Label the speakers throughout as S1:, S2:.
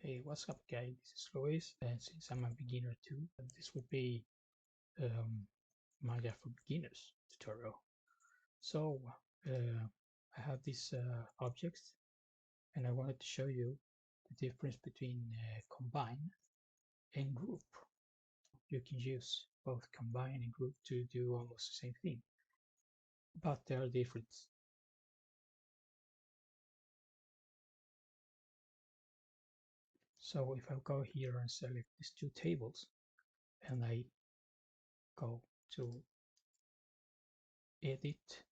S1: Hey, what's up, guys? This is Luis, and since I'm a beginner too, this would be um, Maya for Beginners tutorial. So, I have these objects, and I wanted to show you the difference between combine and group. You can use both combine and group to do almost the same thing, but they are different. So if I go here and select these two tables, and I go to edit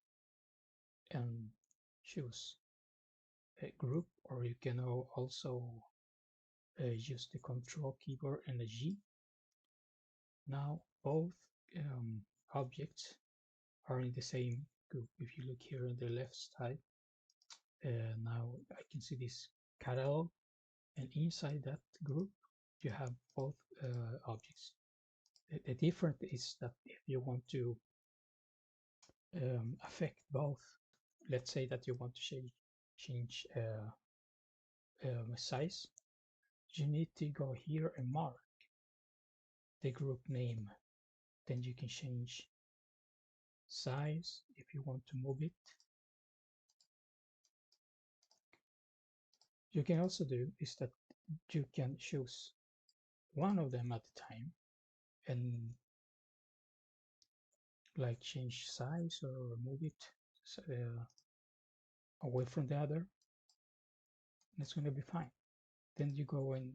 S1: and choose a group, or you can also use the control keyboard and the G. Now both objects are in the same group. If you look here on the left side, now I can see this catalog, and inside that group you have both objects. The difference is that if you want to affect both, let's say that you want to change size, you need to go here and mark the group name. Then you can change size if you want to move it. You can also do is that you can choose one of them at a time and like change size or move it away from the other. It's going to be fine. Then you go in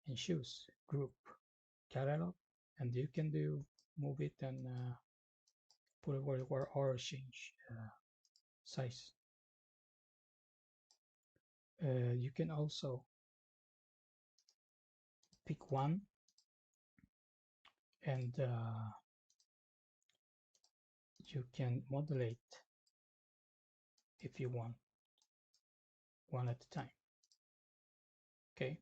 S1: and choose group catalog, and you can do move it and put it where or change size. You can also pick one and you can modulate if you want one at a time. Okay.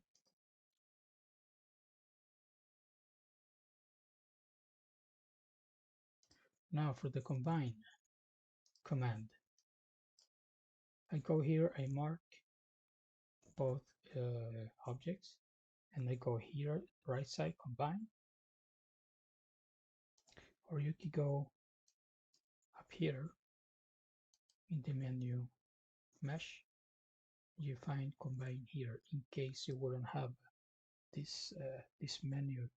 S1: Now for the combine command, I go here, I mark both objects, and I go here, right side combine, or you can go up here in the menu mesh. You find combine here in case you wouldn't have this menu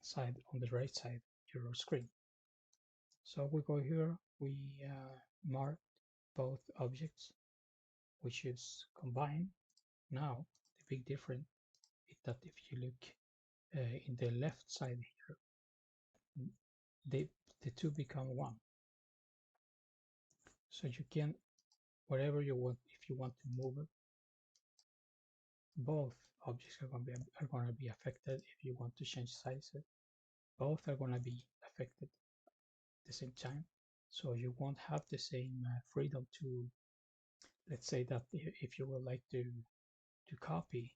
S1: side on the right side of your screen. So we go here, we mark both objects, which is combine. Now the big difference is that if you look in the left side here, the two become one. So you can, whatever you want, if you want to move it, both objects are going to be affected. If you want to change sizes, both are going to be affected at the same time. So you won't have the same freedom to, let's say that if you would like to copy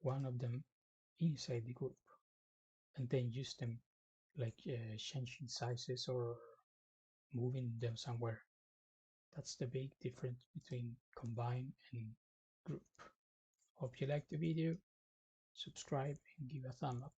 S1: one of them inside the group and then use them like changing sizes or moving them somewhere. That's the big difference between combine and group. Hope you liked the video. Subscribe and give a thumb up.